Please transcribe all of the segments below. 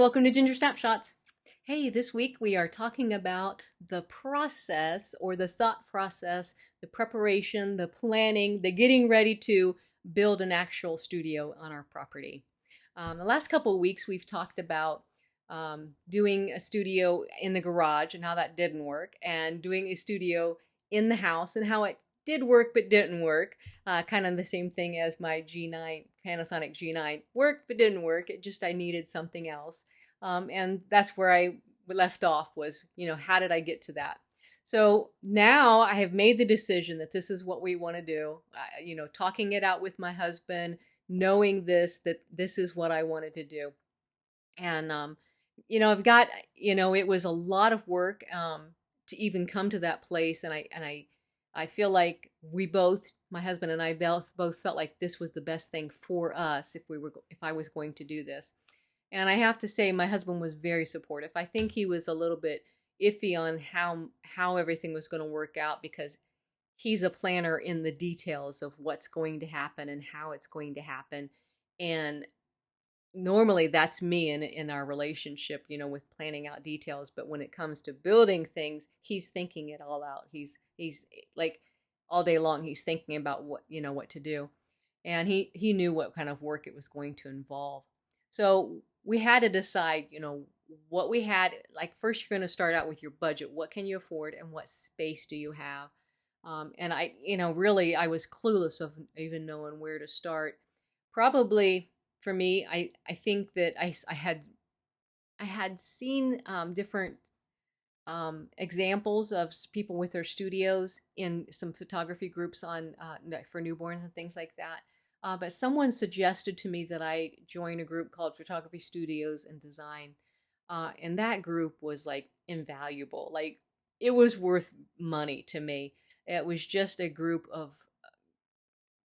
welcome to Ginger Snapshots. Hey, this week we are talking about the process or the thought process, the preparation, the planning, the getting ready to build an actual studio on our property. The last couple of weeks we've talked about doing a studio in the garage and how that didn't work, and doing a studio in the house and how it did work but didn't work. Kind of the same thing as my G9, Panasonic G9. Worked but didn't work. It just, I needed something else. And that's where I left off was, how did I get to that? So now I have made the decision that this is what we want to do. Talking it out with my husband, knowing that this is what I wanted to do. And, I've got, it was a lot of work to even come to that place. And I feel like my husband and I both felt like this was the best thing for us if I was going to do this. And I have to say, my husband was very supportive. I think he was a little bit iffy on how everything was going to work out, because he's a planner in the details of what's going to happen and how it's going to happen. And normally that's me in our relationship, with planning out details. But when it comes to building things, he's thinking it all out. He's like all day long, he's thinking about what to do. And he knew what kind of work it was going to involve. So we had to decide, what we had. Like, first, you're going to start out with your budget. What can you afford, and what space do you have? And really, I was clueless of even knowing where to start. Probably for me, I think that I had seen different examples of people with their studios in some photography groups on for newborns and things like that. But someone suggested to me that I join a group called Photography Studios and Design. And that group was like invaluable. Like, it was worth money to me. It was just a group of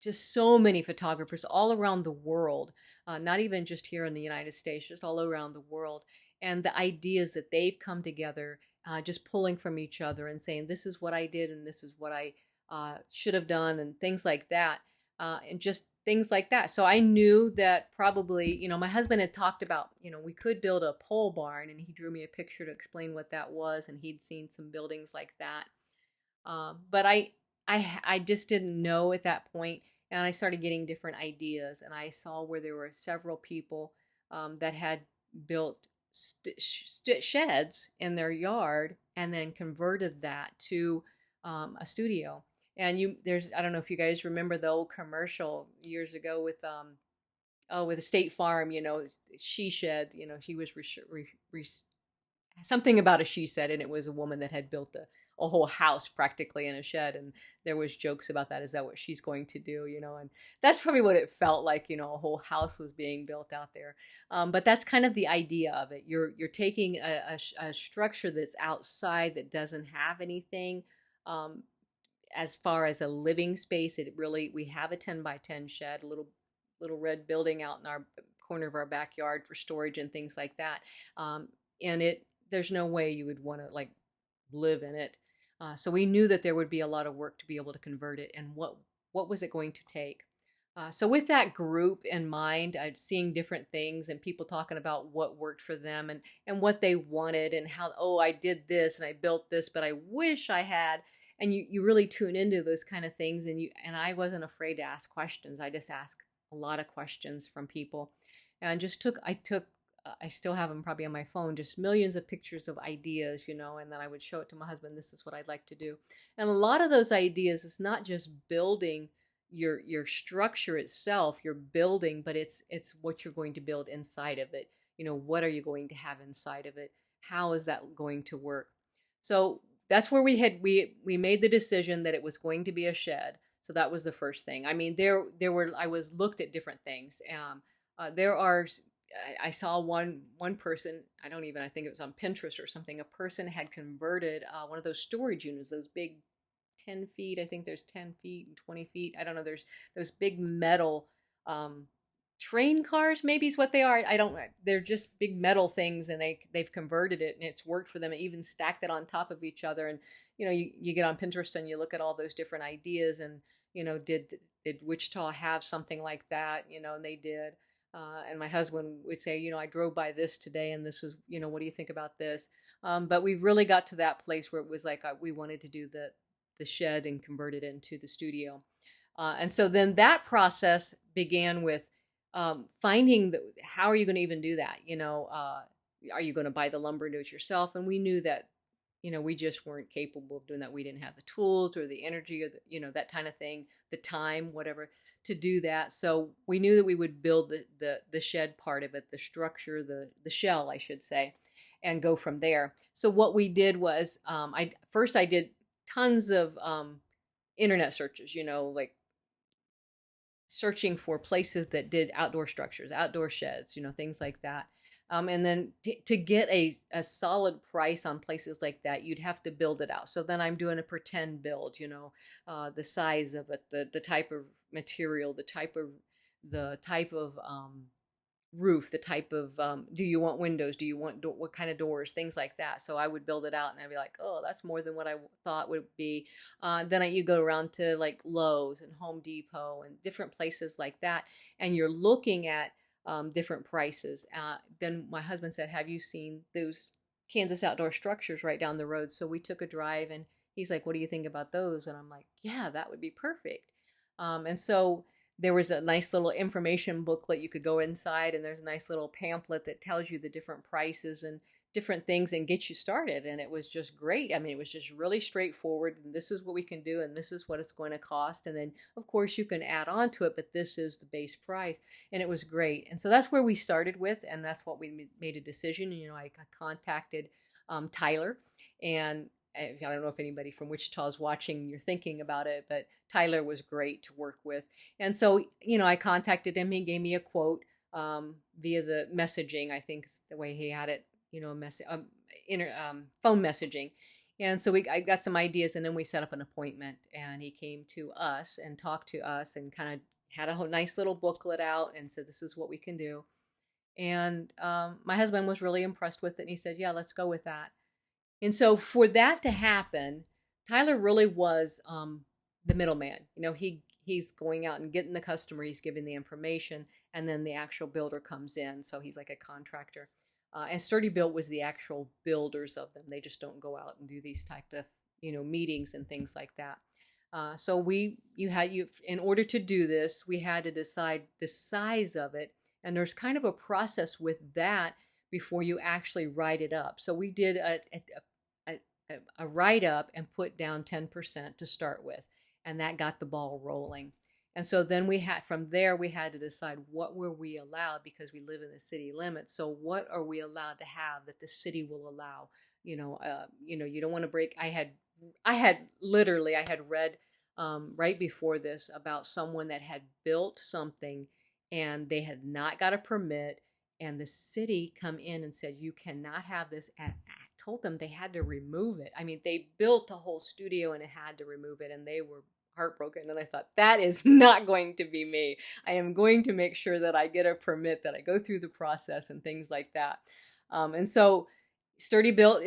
just so many photographers all around the world, not even just here in the United States, just all around the world. And the ideas that they've come together, just pulling from each other and saying, this is what I did and this is what I should have done, and things like that. And just things like that. So I knew that probably, my husband had talked about, we could build a pole barn, and he drew me a picture to explain what that was, and he'd seen some buildings like that. But I just didn't know at that point, and I started getting different ideas, and I saw where there were several people that had built sheds in their yard and then converted that to a studio. And I don't know if you guys remember the old commercial years ago with with a State Farm, she shed, she was something about a she shed, and it was a woman that had built a whole house practically in a shed, and there was jokes about that. Is that what she's going to do? And that's probably what it felt like. A whole house was being built out there. But that's kind of the idea of it. You're taking a structure that's outside, that doesn't have anything as far as a living space. We have a 10 by 10 shed, a little red building out in our corner of our backyard for storage and things like that. And there's no way you would want to like live in it. So we knew that there would be a lot of work to be able to convert it, and what was it going to take. So with that group in mind, I'm seeing different things and people talking about what worked for them, and what they wanted, and how, I did this and I built this, but I wish I had. And you really tune into those kind of things, and I wasn't afraid to ask questions. I just asked a lot of questions from people, and I still have them probably on my phone, just millions of pictures of ideas, and then I would show it to my husband. This is what I'd like to do. And a lot of those ideas is not just building your structure itself, you're building, but it's what you're going to build inside of it. What are you going to have inside of it? How is that going to work? So that's where we made the decision that it was going to be a shed. So that was the first thing. I mean, I was looked at different things. I saw one person, I think it was on Pinterest or something. A person had converted one of those storage units, those big 10 feet. I think there's 10 feet and 20 feet. I don't know. There's those big metal train cars, maybe is what they are. They're just big metal things, and they've converted it, and it's worked for them, and even stacked it on top of each other. And you get on Pinterest and you look at all those different ideas, and did Wichita have something like that? And they did. And my husband would say, I drove by this today and this is, what do you think about this? But we really got to that place where it was like we wanted to do the shed and convert it into the studio. And so then that process began with finding how are you going to even do that? Are you going to buy the lumber and do it yourself? And we knew that, we just weren't capable of doing that. We didn't have the tools or the energy or that kind of thing, the time, whatever, to do that. So we knew that we would build the shed part of it, the structure, the shell, I should say, and go from there. So what we did was, I did tons of internet searches, like searching for places that did outdoor structures, outdoor sheds, things like that. And then to get a solid price on places like that, you'd have to build it out. So then I'm doing a pretend build, the size of it, the type of material, the type of roof, the type of do you want windows, do you want what kind of doors, things like that. So I would build it out and I'd be like, oh, that's more than what I thought would be. You go around to like Lowe's and Home Depot and different places like that, and you're looking at different prices. Then my husband said, have you seen those Kansas outdoor structures right down the road? So we took a drive and he's like, what do you think about those? And I'm like, yeah, that would be perfect. And so there was a nice little information booklet you could go inside, and there's a nice little pamphlet that tells you the different prices and different things and gets you started. And it was just great. I mean, it was just really straightforward. And this is what we can do, and this is what it's going to cost. And then, of course, you can add on to it, but this is the base price. And it was great. And so that's where we started with, and that's what we made a decision. I contacted Tyler, and I don't know if anybody from Wichita is watching, you're thinking about it, but Tyler was great to work with. And so, I contacted him. He gave me a quote via the messaging, I think is the way he had it, phone messaging. And so I got some ideas, and then we set up an appointment, and he came to us and talked to us and kind of had a nice little booklet out and said, this is what we can do. And my husband was really impressed with it, and he said, yeah, let's go with that. And so for that to happen, Tyler really was the middleman. He's going out and getting the customer, he's giving the information, and then the actual builder comes in. So he's like a contractor. And Sturdy Built was the actual builders of them. They just don't go out and do these type of meetings and things like that. So in order to do this, we had to decide the size of it, and there's kind of a process with that before you actually write it up. So we did a write up and put down 10% to start with, and that got the ball rolling. And so then we had to decide what were we allowed, because we live in the city limits. So what are we allowed to have that the city will allow? You don't want to break. I had read right before this about someone that had built something and they had not got a permit, and the city come in and said, you cannot have this, and I told them they had to remove it. I mean, they built a whole studio and it had to remove it, and they were heartbroken. And I thought, that is not going to be me. I am going to make sure that I get a permit, that I go through the process and things like that. And so Sturdy Built,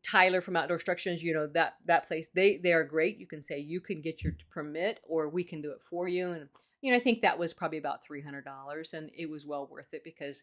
Tyler from Outdoor Structures, that place, they are great. You can say you can get your permit, or we can do it for you. And I think that was probably about $300, and it was well worth it, because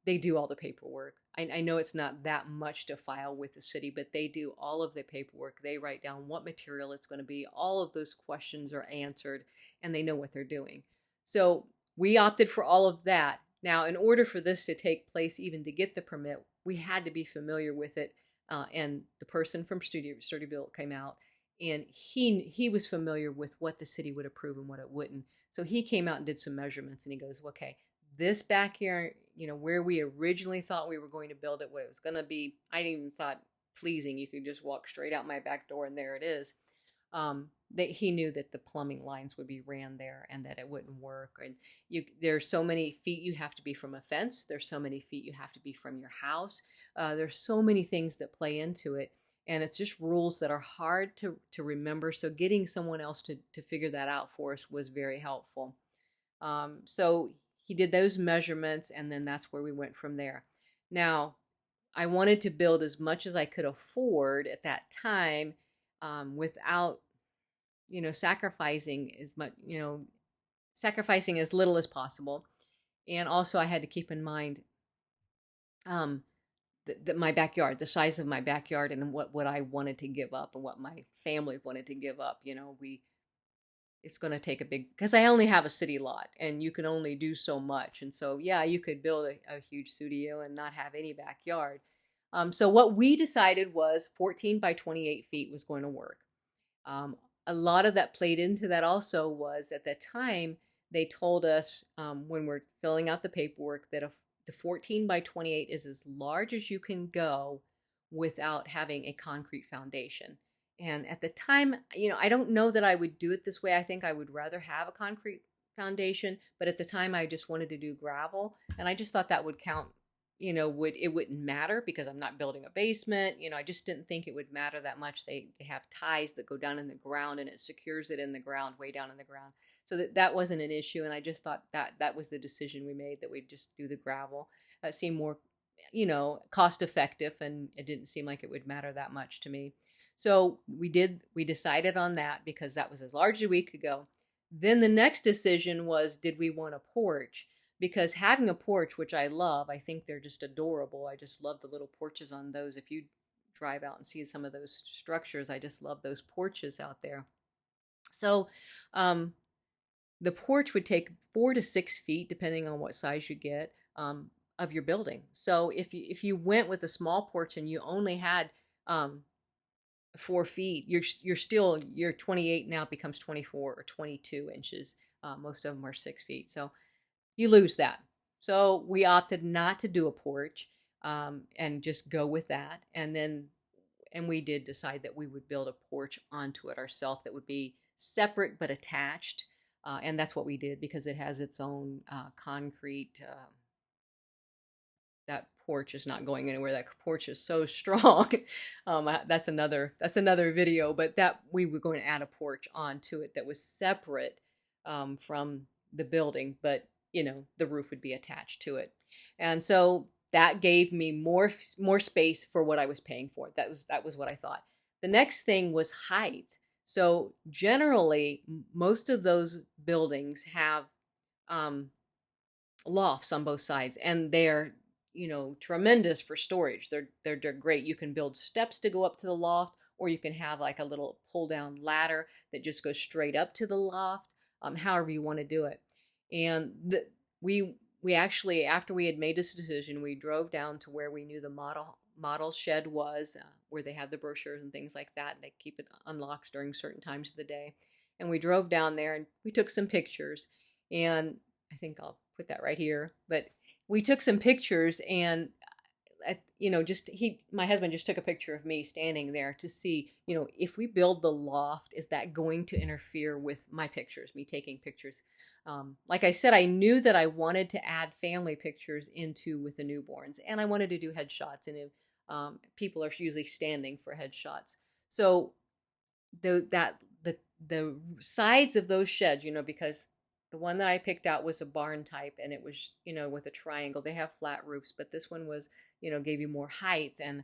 they do all the paperwork. I know it's not that much to file with the city, but they do all of the paperwork. They write down what material it's going to be. All of those questions are answered, and they know what they're doing. So we opted for all of that. Now, in order for this to take place, even to get the permit, we had to be familiar with it. And the person from Sturdy Built came out, and he was familiar with what the city would approve and what it wouldn't. So he came out and did some measurements, and he goes, okay, this back here, where we originally thought we were going to build it, what it was going to be, I didn't even thought pleasing. You could just walk straight out my back door and there it is. He knew that the plumbing lines would be ran there and that it wouldn't work. And there's so many feet you have to be from a fence. There's so many feet you have to be from your house. There's so many things that play into it. And it's just rules that are hard to remember. So getting someone else to figure that out for us was very helpful. So he did those measurements, and then that's where we went from there. Now, I wanted to build as much as I could afford at that time, without, sacrificing as much, sacrificing as little as possible. And also I had to keep in mind um, my backyard, the size of my backyard, and what I wanted to give up and what my family wanted to give up. It's going to take a big, because I only have a city lot and you can only do so much. And so, yeah, you could build a huge studio and not have any backyard. So what we decided was 14 by 28 feet was going to work. Um, a lot of that played into that also was at that time, they told us when we're filling out the paperwork that the 14 by 28 is as large as you can go without having a concrete foundation. And at the time, I don't know that I would do it this way. I think I would rather have a concrete foundation, but at the time I just wanted to do gravel, and I just thought that would count. It wouldn't matter because I'm not building a basement. I just didn't think it would matter that much. They have ties that go down in the ground and it secures it in the ground, way down in the ground. So that wasn't an issue, and I just thought that was the decision we made, that we'd just do the gravel. It seemed more, cost effective, and it didn't seem like it would matter that much to me. So we decided on that because that was as large as we could go. Then the next decision was, did we want a porch? Because having a porch, which I love, I think they're just adorable. I just love the little porches on those. If you drive out and see some of those structures, I just love those porches out there. So the porch would take 4 to 6 feet, depending on what size you get, of your building. So if you went with a small porch and you only had 4 feet, your 28 now becomes 24 or 22 inches. Most of them are 6 feet. So you lose that. So we opted not to do a porch, and just go with that. And we did decide that we would build a porch onto it ourselves that would be separate but attached. And that's what we did because it has its own concrete. That porch is not going anywhere. That porch is so strong. That's another video. But that we were going to add a porch onto it that was separate from the building, but the roof would be attached to it. And so that gave me more space for what I was paying for. That was what I thought. The next thing was height. So generally, most of those buildings have um, lofts on both sides, and they're tremendous for storage. They're great. You can build steps to go up to the loft, or you can have like a little pull down ladder that just goes straight up to the loft. However you want to do it. And we actually, after we had made this decision, we drove down to where we knew the model shed was, where they have the brochures and things like that, and they keep it unlocked during certain times of the day. And we drove down there and we took some pictures, and I think I'll put that right here. But we took some pictures, and my husband just took a picture of me standing there to see, if we build the loft, is that going to interfere with my pictures, me taking pictures? Like I said, I knew that I wanted to add family pictures into with the newborns, and I wanted to do headshots, and people are usually standing for headshots. So the sides of those sheds, because the one that I picked out was a barn type, and it was, with a triangle. They have flat roofs, but this one was, gave you more height, and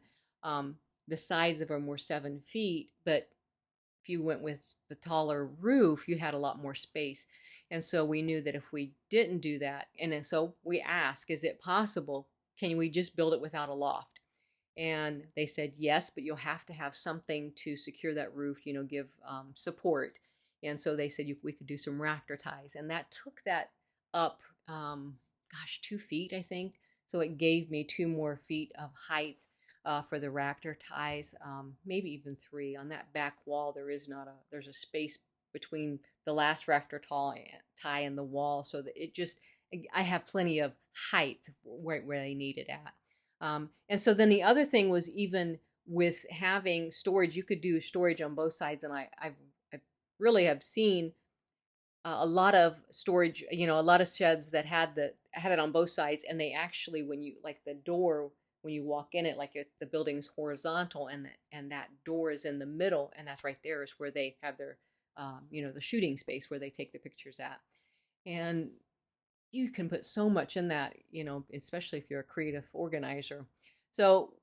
the sides of them were 7 feet. But if you went with the taller roof, you had a lot more space. And so we knew that if we didn't do that, and then so we asked, is it possible? Can we just build it without a loft? And they said, yes, but you'll have to have something to secure that roof, give support. And so they said we could do some rafter ties. And that took that up, 2 feet, I think. So it gave me 2 more feet of height for the rafter ties, maybe even 3. On that back wall, there's a space between the last rafter tie and the wall, so that I have plenty of height where they need it at. And so then the other thing was, even with having storage, you could do storage on both sides. And I really have seen a lot of storage, a lot of sheds that had it on both sides. And they actually, when you, like the door, when you walk in it, like if the building's horizontal and that door is in the middle, and that's right there is where they have their, the shooting space where they take the pictures at. And you can put so much in that, especially if you're a creative organizer. So,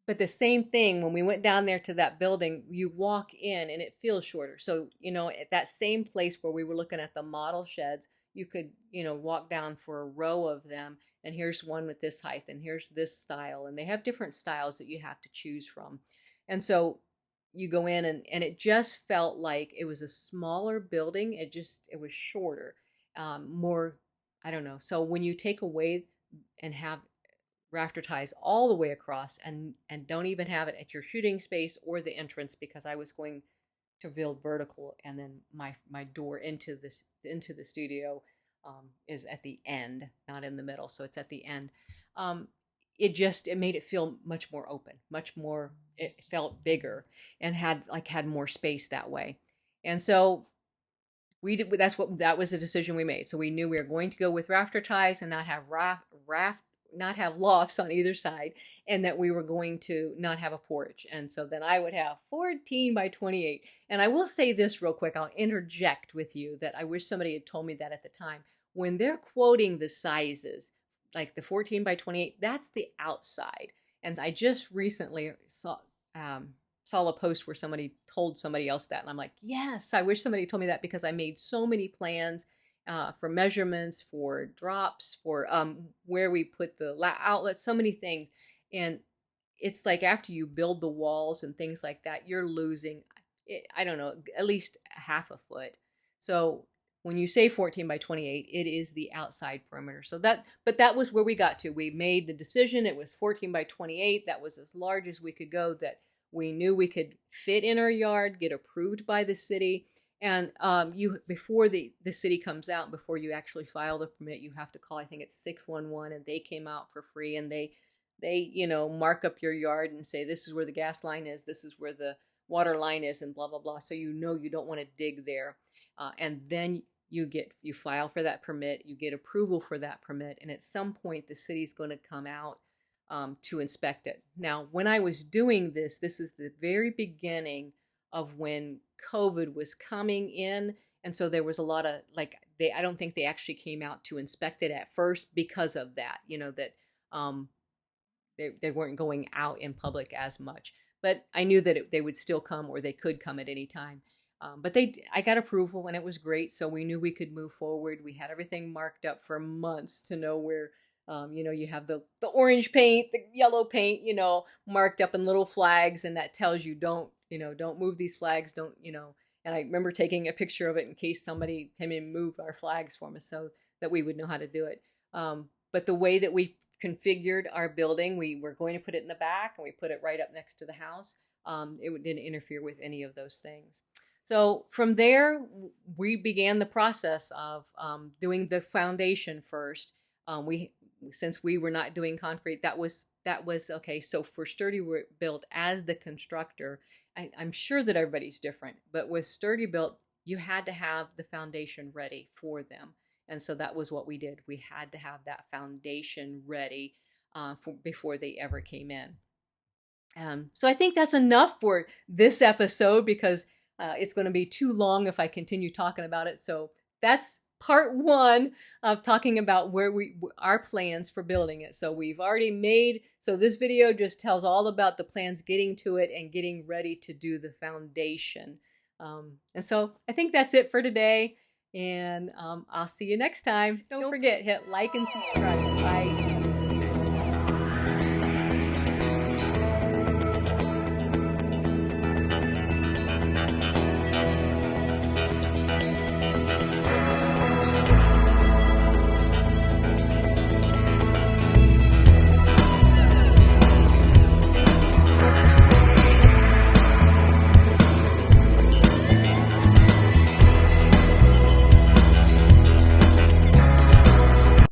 but the same thing, when we went down there to that building, you walk in and it feels shorter. So, at that same place where we were looking at the model sheds, you could, walk down for a row of them, and here's one with this height, and here's this style, and they have different styles that you have to choose from. And so you go in, and it just felt like it was a smaller building. It was shorter, more, I don't know. So when you take away and have rafter ties all the way across, and don't even have it at your shooting space or the entrance, because I was going to build vertical, and then my door into the studio is at the end, not in the middle, so it's at the end. um, it made it feel much more open, much more, it felt bigger, and had more space that way. And so that was the decision we made. So we knew we were going to go with rafter ties and not have not have lofts on either side, and that we were going to not have a porch. And so then I would have 14 by 28. And I will say this real quick, I'll interject with you that I wish somebody had told me that at the time. When they're quoting the sizes, like the 14 by 28, that's the outside. And I just recently saw a post where somebody told somebody else that, and I'm like, yes, I wish somebody told me that, because I made so many plans for measurements, for drops, for where we put the outlets, so many things. And it's like after you build the walls and things like that, you're losing, I don't know, at least half a foot. So when you say 14 by 28, it is the outside perimeter. But that was where we got to. We made the decision. It was 14 by 28. That was as large as we could go, that we knew we could fit in our yard, get approved by the city. And before the city comes out, before you actually file the permit, you have to call, I think it's 611, and they came out for free, and they mark up your yard and say, this is where the gas line is, this is where the water line is, and blah blah blah. So you don't want to dig there, and then you file for that permit, you get approval for that permit, and at some point the city's going to come out to inspect it. Now, when I was doing this is the very beginning of when COVID was coming in, and so there was a lot of, like, I don't think they actually came out to inspect it at first because of that, that they weren't going out in public as much. But I knew that they would still come, or they could come at any time. But I got approval, and it was great, so we knew we could move forward. We had everything marked up for months to know where, you have the orange paint, the yellow paint, marked up in little flags, and that tells you don't move these flags, don't. And I remember taking a picture of it in case somebody came in and moved our flags for us, so that we would know how to do it. But the way that we configured our building, we were going to put it in the back, and we put it right up next to the house. It didn't interfere with any of those things. So from there, we began the process of doing the foundation first. Since we were not doing concrete, that was okay. So for Sturdy Built, as the constructor, I'm sure that everybody's different, but with Sturdy Built, you had to have the foundation ready for them. And so that was what we did. We had to have that foundation ready before they ever came in. So I think that's enough for this episode, because it's going to be too long if I continue talking about it. So that's part one of talking about our plans for building it. So we've already so this video just tells all about the plans, getting to it and getting ready to do the foundation. And so I think that's it for today. And I'll see you next time. Don't forget, hit like and subscribe. Bye.